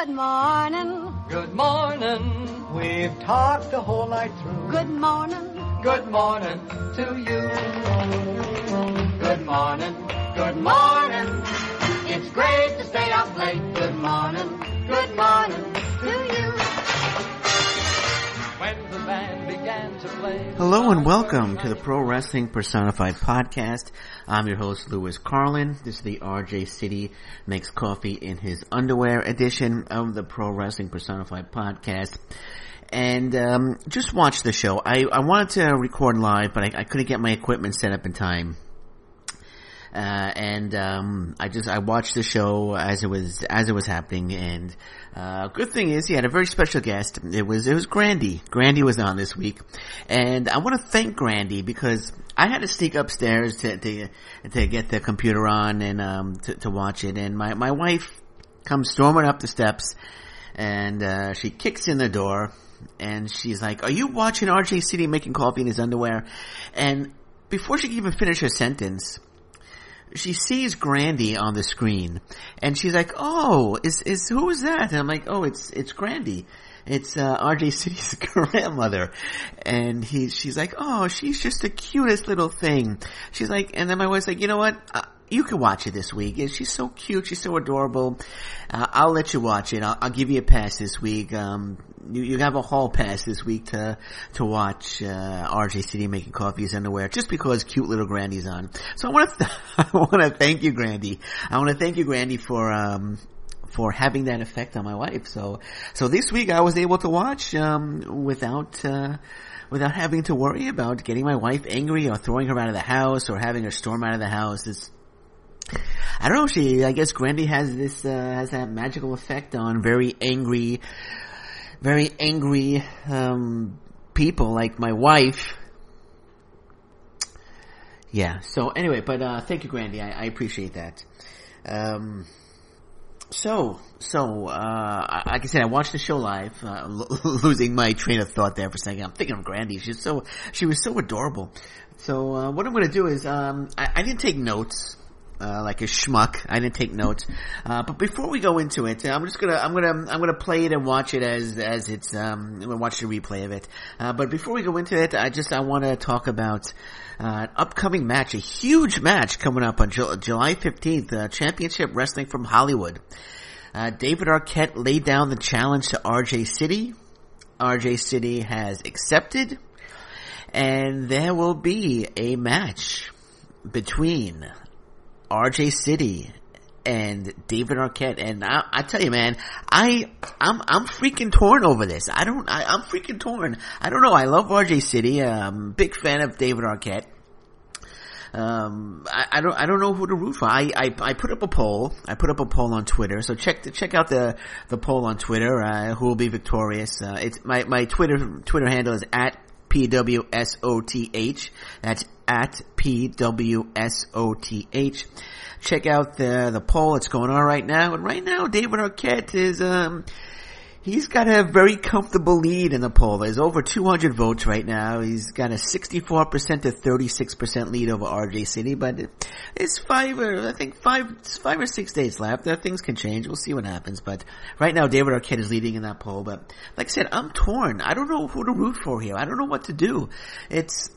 Good morning. Good morning. We've talked the whole night through. Good morning. Good morning to you. Good morning. Good morning. It's great to stay up late. Good morning. Good morning to you. When the band began to play. Hello and welcome to the Pro Wrestling Personified Podcast. I'm your host, Louis Carlin. This is the RJ City Makes Coffee in His Underwear edition of the Pro Wrestling Personified Podcast. And just watched the show. I wanted to record live, but I couldn't get my equipment set up in time. I watched the show as it was happening, and good thing is he had a very special guest. It was Grandy. Grandy was on this week, and I want to thank Grandy because I had to sneak upstairs to get the computer on and to watch it, and my wife comes storming up the steps, and she kicks in the door, and she's like, "Are you watching RJ City making coffee in his underwear?" And before she can even finish her sentence, she sees Grandy on the screen, and she's like, "Oh, who is that?" And I'm like, "Oh, it's Grandy. It's RJ City's grandmother." And she's like, "Oh, she's just the cutest little thing." She's like, and then my wife's like, "You know what? You can watch it this week. She's so cute. She's so adorable. I'll let you watch it. I'll give you a pass this week. You have a hall pass this week to watch RJ City making coffee in his underwear, just because cute little Grandy's on." So I want to thank you, Grandy. I want to thank you, Grandy, for having that effect on my wife. So this week I was able to watch without having to worry about getting my wife angry or throwing her out of the house or having her storm out of the house. I don't know. I guess Grandy has that magical effect on very angry people like my wife. Yeah. So anyway, but thank you, Grandy. I appreciate that. So like I said, I watched the show live, losing my train of thought there for a second. I'm thinking of Grandy. She was so adorable. So, what I'm gonna do is, I didn't take notes, like a schmuck. I didn't take notes. But before we go into it, I'm gonna play it and watch it as it's, I'm gonna watch the replay of it. But before we go into it, I want to talk about, an upcoming match, a huge match coming up on July 15th, Championship Wrestling from Hollywood. David Arquette laid down the challenge to RJ City. RJ City has accepted, and there will be a match between RJ City and David Arquette. And I tell you, man, I'm freaking torn over this. I'm freaking torn. I don't know. I love RJ City. I'm a big fan of David Arquette. I don't know who to root for. I put up a poll. I put up a poll on Twitter. So check out the poll on Twitter. Who will be victorious? It's my Twitter handle is at PWSOTH. That's at PWSOTH. Check out the poll. It's going on right now. And right now, David Arquette is, he's got a very comfortable lead in the poll. There's over 200 votes right now. He's got a 64% to 36% lead over RJ City, but it's five or 6 days left. Things can change. We'll see what happens. But right now, David Arquette is leading in that poll. But like I said, I'm torn. I don't know who to root for here. I don't know what to do. It's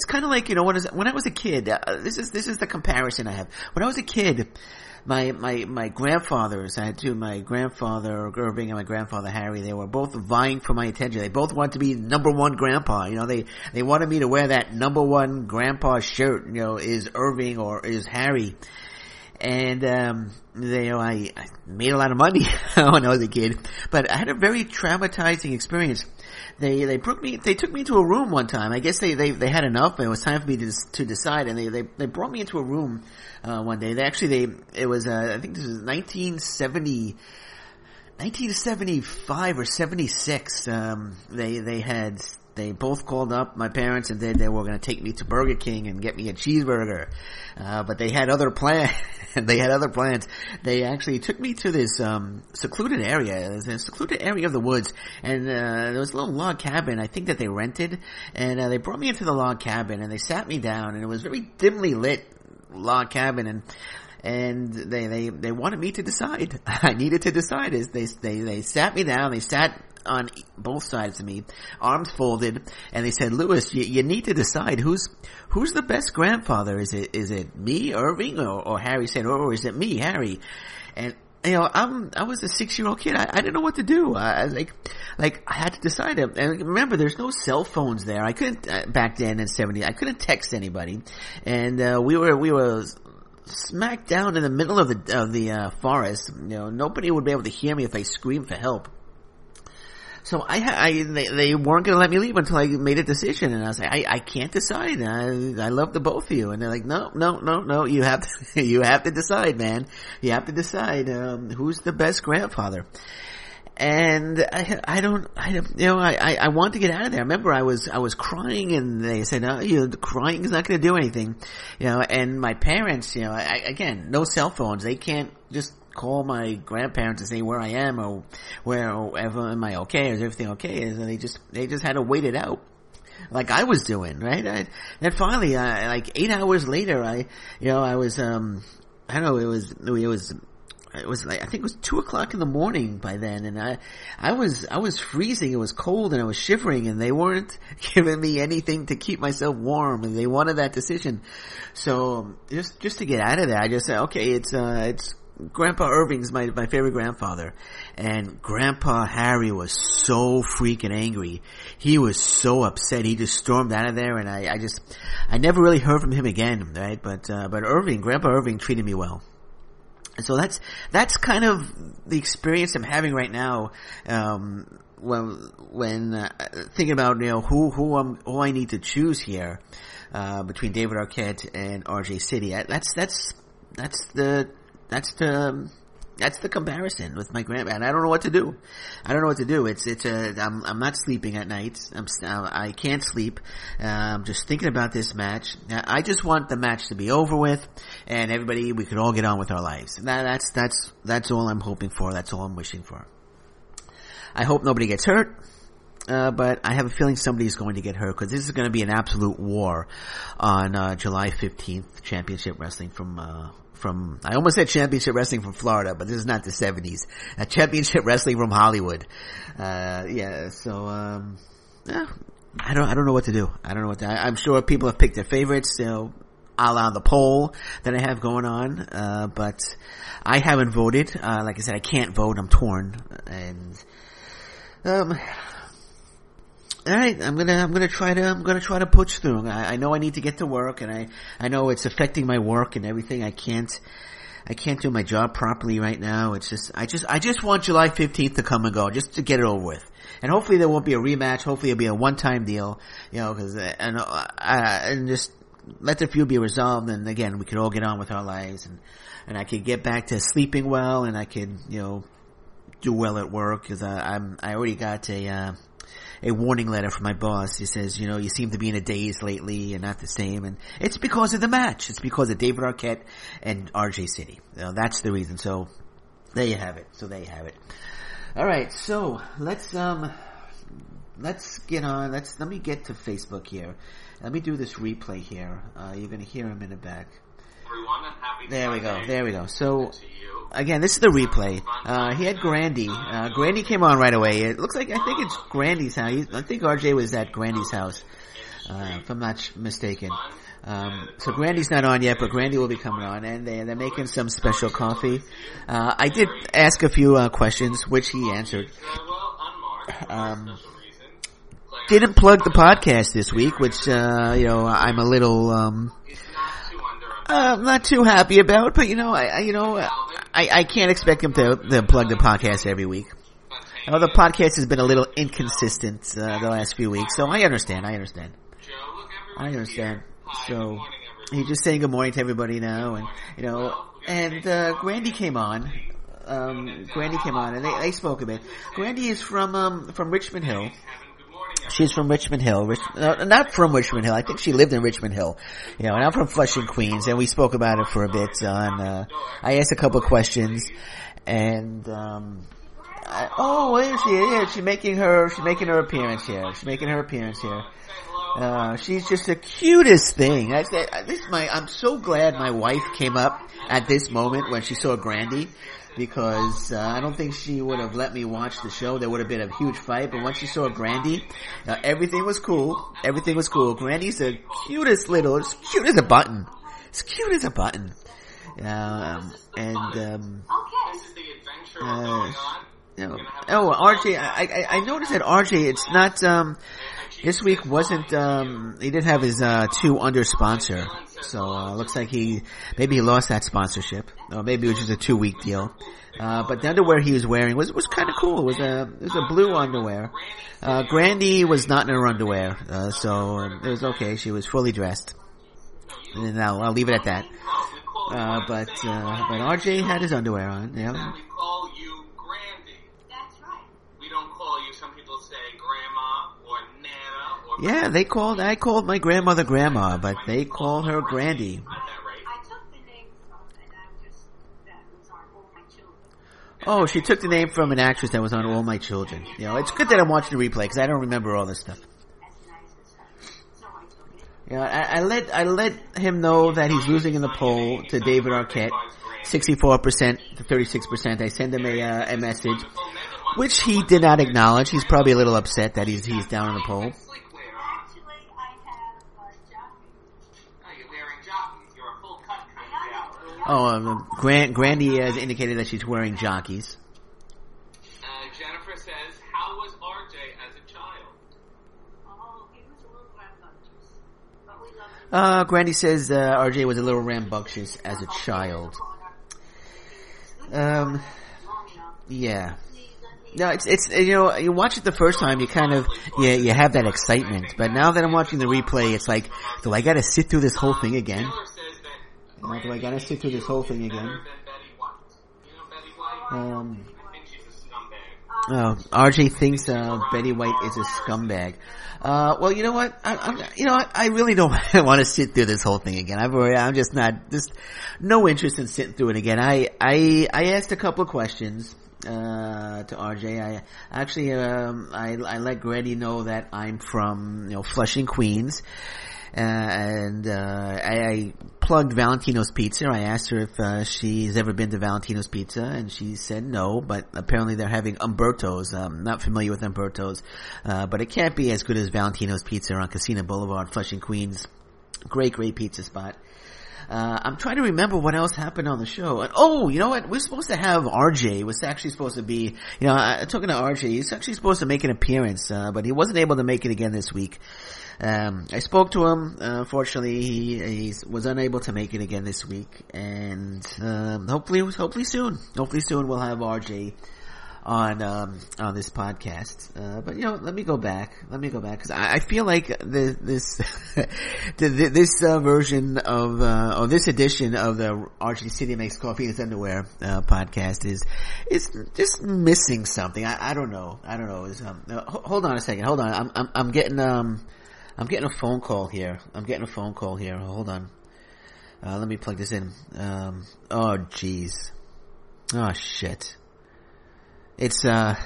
kind of like, when I was a kid, this is the comparison I have. When I was a kid, my grandfathers, I had two, my grandfather Irving and my grandfather Harry, they were both vying for my attention. They both wanted to be number one grandpa. They wanted me to wear that number one grandpa shirt, is Irving or is Harry. And, I made a lot of money when I was a kid, but I had a very traumatizing experience. They took me into a room one time. I guess they had enough. It was time for me to decide, and they brought me into a room, one day. It was, I think this was 1975 or 76. They both called up my parents and they were going to take me to Burger King and get me a cheeseburger. But they had other plans. They actually took me to this, secluded area. It was a secluded area of the woods. And, there was a little log cabin, I think, that they rented. And, they brought me into the log cabin and they sat me down, and it was very dimly lit log cabin. and they wanted me to decide. I needed to decide. They sat me down, they sat on both sides of me, arms folded, and they said, Lewis, you need to decide who's the best grandfather. Is it me, Irving, or Harry said, or is it me, Harry? And I was a 6-year-old kid. I didn't know what to do. I was like I had to decide. And remember, there's no cell phones there. I couldn't back then in '70. I couldn't text anybody, and we were smack down in the middle of the forest. Nobody would be able to hear me if I screamed for help. So they weren't going to let me leave until I made a decision, and I was like, I can't decide. I love the both of you, and they're like, no, you have to decide, man. You have to decide who's the best grandfather. And I wanted to get out of there. I remember I was crying, and they said, the crying is not going to do anything, And my parents, again, no cell phones. They can't just call my grandparents and say where I am or wherever, am I okay, is everything okay? And they just had to wait it out, like I was doing, right? And finally, like 8 hours later, I was, I don't know, it was like, I think it was 2:00 in the morning by then, and I was freezing, it was cold, and I was shivering, and they weren't giving me anything to keep myself warm, and they wanted that decision. So, just to get out of there, I just said, okay, it's Grandpa Irving's my favorite grandfather, and Grandpa Harry was so freaking angry. He was so upset. He just stormed out of there, and I never really heard from him again, right? But Grandpa Irving treated me well. And so that's kind of the experience I'm having right now, when thinking about, who I need to choose here, between David Arquette and RJ City. That's the comparison with my grandpa, and I don't know what to do. I'm not sleeping at night. I can't sleep. Just thinking about this match. I just want the match to be over with, and we could all get on with our lives. That's all I'm hoping for. That's all I'm wishing for. I hope nobody gets hurt. But I have a feeling somebody's going to get hurt, because this is going to be an absolute war on July 15th. Championship Wrestling from I almost said Championship Wrestling from Florida, but this is not the 70s. Championship Wrestling from Hollywood. So I don't know what to do. I'm sure people have picked their favorites, a la the poll that I have going on, but I haven't voted. Like I said, I can't vote. I'm torn, and all right, I'm gonna try to push through. I know I need to get to work, and I know it's affecting my work and everything. I can't do my job properly right now. It's just, I just want July 15th to come and go, just to get it over with. And hopefully there won't be a rematch. Hopefully it'll be a one-time deal, cause, and just let the feud be resolved. And again, we could all get on with our lives, and I could get back to sleeping well, and I could, do well at work, cause I already got a warning letter from my boss. He says, you seem to be in a daze lately and not the same. And it's because of the match. It's because of David Arquette and RJ City. That's the reason. So there you have it. All right. So let's get on. Let me get to Facebook here. Let me do this replay here. You're going to hear him in the back. There we go. So, again, this is the replay. He had Grandy. Grandy came on right away. It looks like, I think it's Grandy's house. I think RJ was at Grandy's house, if I'm not mistaken. So Grandy's not on yet, but Grandy will be coming on, and they're making some special coffee. I did ask a few questions, which he answered. Didn't plug the podcast this week, which, I'm a little, I'm not too happy about, but I can't expect him to plug the podcast every week. The podcast has been a little inconsistent the last few weeks, so I understand. So he's just saying good morning to everybody now, and Grandy came on. And they spoke a bit. Grandy is from Richmond Hill. She's from Richmond Hill. Not from Richmond Hill. I think she lived in Richmond Hill. And I'm from Flushing, Queens, and we spoke about it for a bit. I asked a couple of questions, and where is she? Yeah, she's making her appearance here. She's just the cutest thing. I'm so glad my wife came up at this moment when she saw Grandy, because I don't think she would have let me watch the show. There would have been a huge fight, but once she saw Grandy, everything was cool. Everything was cool. Grandy's the cutest little, it's cute as a button. It's cute as a button. RJ, I noticed that RJ, it's not, this week wasn't, he didn't have his, 2 under sponsor. So, looks like maybe he lost that sponsorship. Or maybe it was just a 2-week deal. But the underwear he was wearing was kinda cool. It was a blue underwear. Grandy was not in her underwear, so it was okay. She was fully dressed. And I'll leave it at that. But RJ had his underwear on, yeah. We call you Grandy. That's right. We don't call you, some people say Grandma or Nana or... Yeah, I called my grandmother Grandma, but they call her Grandy. I took the name from an actress that was on All My Children. Oh, she took the name from an actress that was on All My Children. You know, it's good that I'm watching the replay, because I don't remember all this stuff. Yeah, I let him know that he's losing in the poll to David Arquette, 64% to 36%. I send him a message, which he did not acknowledge. He's probably a little upset that he's down in the poll. Oh, Grandy has indicated that she's wearing jockeys. Jennifer says, how was RJ as a child? Oh, he was a little rambunctious, but we loved him. Grandy says RJ was a little rambunctious as a child. Yeah. No, it's you watch it the first time, you kind of you have that excitement. But now that I'm watching the replay, it's like, do I gotta sit through this whole thing again? Do I gotta sit through this whole thing again? RJ thinks Betty White is a scumbag. Well, you know what? I really don't want to sit through this whole thing again. I'm just no interest in sitting through it again. I asked a couple of questions to RJ. I let Grandy know that I'm from Flushing, Queens. I plugged Valentino's Pizza. I asked her if she's ever been to Valentino's Pizza, and she said no, but apparently they're having Umberto's. I'm not familiar with Umberto's, but it can't be as good as Valentino's Pizza on Casino Boulevard, Flushing, Queens. Great pizza spot. I'm trying to remember what else happened on the show. And, oh, you know what? We're supposed to have RJ. It was actually supposed to be, talking to RJ, he's actually supposed to make an appearance, but he wasn't able to make it again this week. I spoke to him. Unfortunately, he was unable to make it again this week, and hopefully soon we'll have RJ on this podcast. But let me go back because I feel like this version of this edition of the RJ City Makes Coffee in His Underwear podcast is just missing something. I don't know. Hold on a second. Hold on. I'm getting a phone call here. Hold on. Let me plug this in. Oh jeez. Oh shit. It's Carmine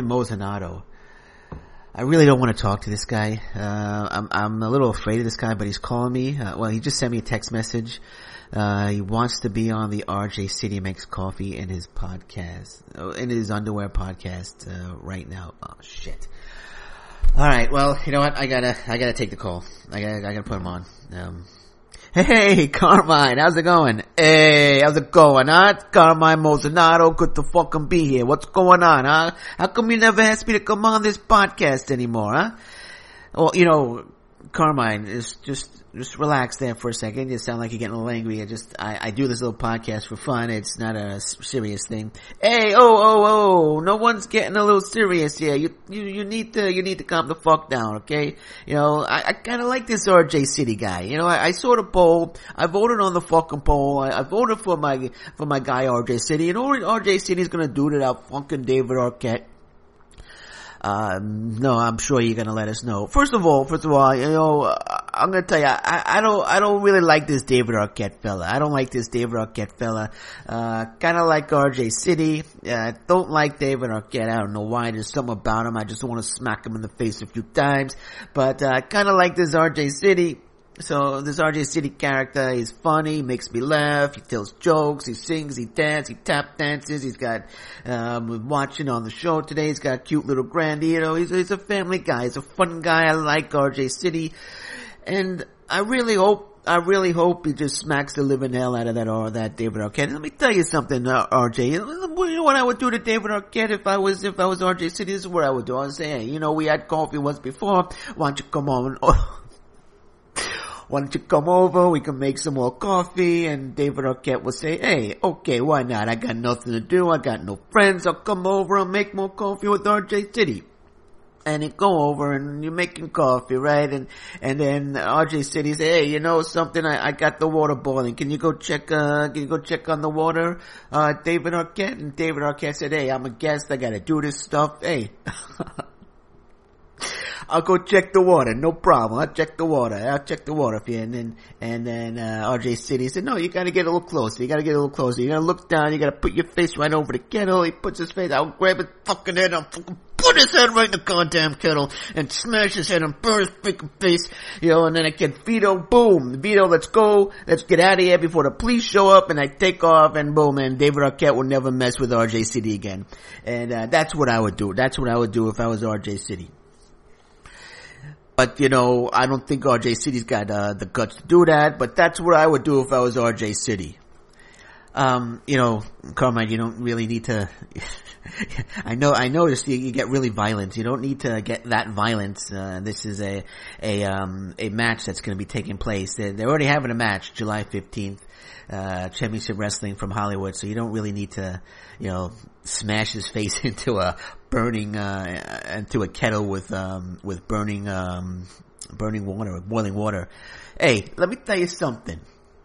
Mozonato. I really don't want to talk to this guy. I'm a little afraid of this guy, but he's calling me. Well, he just sent me a text message. He wants to be on the RJ City Makes Coffee in his podcast, in his underwear podcast, right now. Oh shit. Alright, well, you know what? I gotta take the call. I gotta put him on. Hey, Carmine, how's it going? Hey, how's it going, huh? It's Carmine Mozonato, good to fucking be here. What's going on, huh? How come you never asked me to come on this podcast anymore, huh? Well, Carmine, just relax there for a second. You sound like you're getting a little angry. I do this little podcast for fun. It's not a serious thing. Hey, no one's getting a little serious here. You need to calm the fuck down, okay? I kinda like this RJ City guy. I saw the poll. I voted on the fucking poll. I voted for my guy RJ City. And all RJ City's gonna do to that fucking David Arquette. No, I'm sure you're gonna let us know. First of all, I'm gonna tell you, I don't really like this David Arquette fella. I don't like this David Arquette fella. Kinda like RJ City. Don't like David Arquette. I don't know why. There's something about him. I just want to smack him in the face a few times. But, kinda like this RJ City. So this RJ City character is funny, makes me laugh, he tells jokes, he sings, he dances, he tap dances, he's got, watching on the show today, he's got a cute little Grandy, he's a family guy, he's a fun guy, I like RJ City, and I really hope he just smacks the living hell out of that David Arquette. Let me tell you something, RJ. You know what I would do to David Arquette if I was RJ City? This is what I would do. I would say, hey, we had coffee once before, why don't you come on? Why don't you come over? We can make some more coffee. And David Arquette will say, hey, okay, why not? I got nothing to do. I got no friends. I'll come over and make more coffee with RJ City. And you go over and you're making coffee, right? And then RJ City say, hey, something? I got the water boiling. Can you go check on the water, David Arquette? And David Arquette said, hey, I'm a guest. I gotta do this stuff. Hey. I'll go check the water, no problem. I'll check the water for you. And then RJ City said, no, you gotta get a little closer. You gotta look down, you gotta put your face right over the kettle. He puts his face, I'll grab his fucking head, I'll fucking put his head right in the goddamn kettle and smash his head and burn his freaking face, and then I get Vito, boom, let's go, let's get out of here before the police show up, and I take off, and boom, and David Arquette will never mess with RJ City again. And that's what I would do. That's what I would do if I was RJ City. But, I don't think RJ City's got, the guts to do that, but that's what I would do if I was RJ City. Carmine, you don't really need to, I noticed you get really violent. You don't need to get that violent. This is a match that's gonna be taking place. They're already having a match, July 15th. Championship Wrestling from Hollywood, so you don't really need to, smash his face into a into a kettle with burning water, boiling water. Hey, let me tell you something,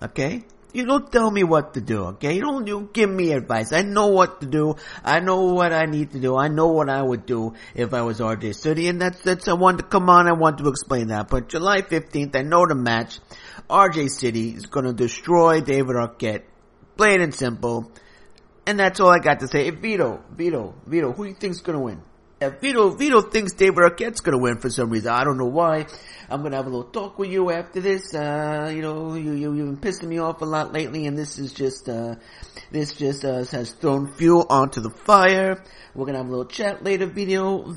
okay? You don't tell me what to do, okay? You don't give me advice. I know what to do. I know what I need to do. I know what I would do if I was RJ City, and that's I wanted to come on, I want to explain that. But July 15th, I know the match. RJ City is gonna destroy David Arquette. Plain and simple. And that's all I got to say. Hey, Vito, who do you think's gonna win? Vito thinks David Arquette's gonna win for some reason. I don't know why. I'm gonna have a little talk with you after this. You've been pissing me off a lot lately, and this just has thrown fuel onto the fire. We're gonna have a little chat later, Vito.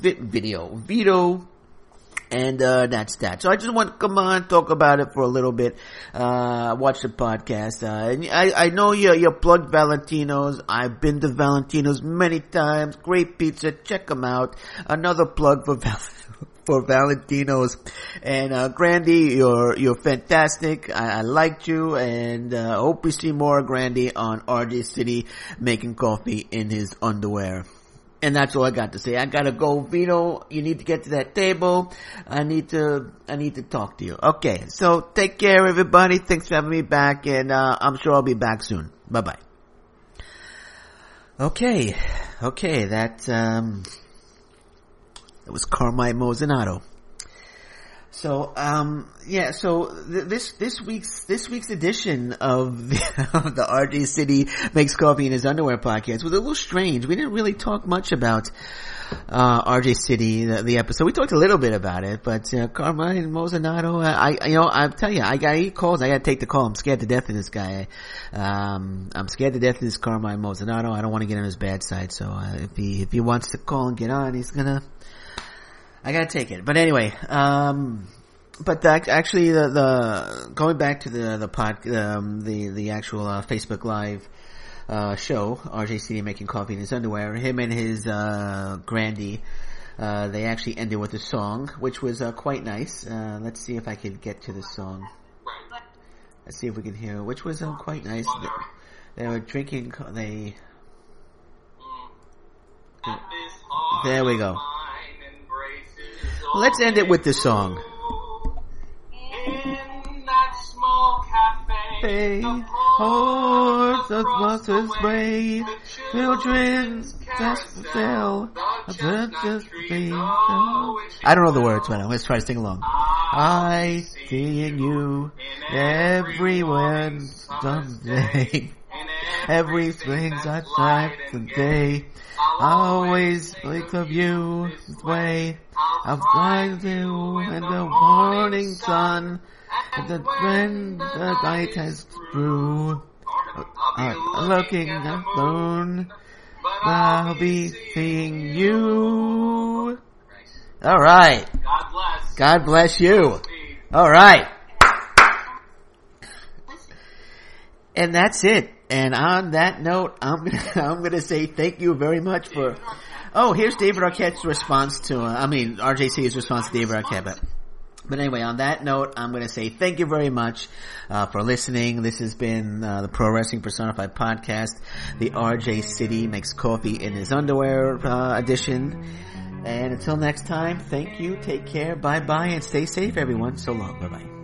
And that's that. So I just want to come on, talk about it for a little bit, watch the podcast. And I know you're plugged Valentino's. I've been to Valentino's many times. Great pizza. Check them out. Another plug for Valentino's. And Grandy, you're fantastic. I liked you, and hope we see more of Grandy on RJ City making coffee in his underwear. And that's all I got to say. I gotta go, Vito. You need to get to that table. I need to talk to you. Okay, so take care, everybody. Thanks for having me back, and I'm sure I'll be back soon. Bye bye. Okay, that was Carmine Mozonato. So, so this week's edition of the RJ City Makes Coffee in His Underwear podcast was a little strange. We didn't really talk much about, RJ City, the episode. We talked a little bit about it, but, Carmine Mozonato, I tell you, I gotta eat calls. I gotta take the call. I'm scared to death of this guy. I'm scared to death of this Carmine Mozonato. I don't want to get on his bad side. So, if he wants to call and get on, I gotta take it. But anyway, but actually the going back to the actual, Facebook Live, show, RJ City Making Coffee in His Underwear, him and his, Grandy, they actually ended with a song, which was, quite nice. Let's see if I can get to the song. Let's see if we can hear, which was, quite nice. They were drinking, there we go. Let's end it with this song. In that small cafe, the horse of monsters way, children's castle, I don't know the words, but I'm going to try to sing along. I seeing you everywhere someday. Everything's I try today. Always think of you this way. I'll find you in the morning sun. And when the night has through, looking at the moon, I'll be seeing you. All right. God bless. God bless you. All right. And that's it. And on that note, I'm gonna say thank you very much for. Oh, here's David Arquette's response to. RJC's response to David Arquette. But anyway, on that note, I'm going to say thank you very much for listening. This has been the Pro Wrestling Personified podcast, the RJ City Makes Coffee in His Underwear edition. And until next time, thank you, take care, bye-bye, and stay safe, everyone. So long, bye-bye.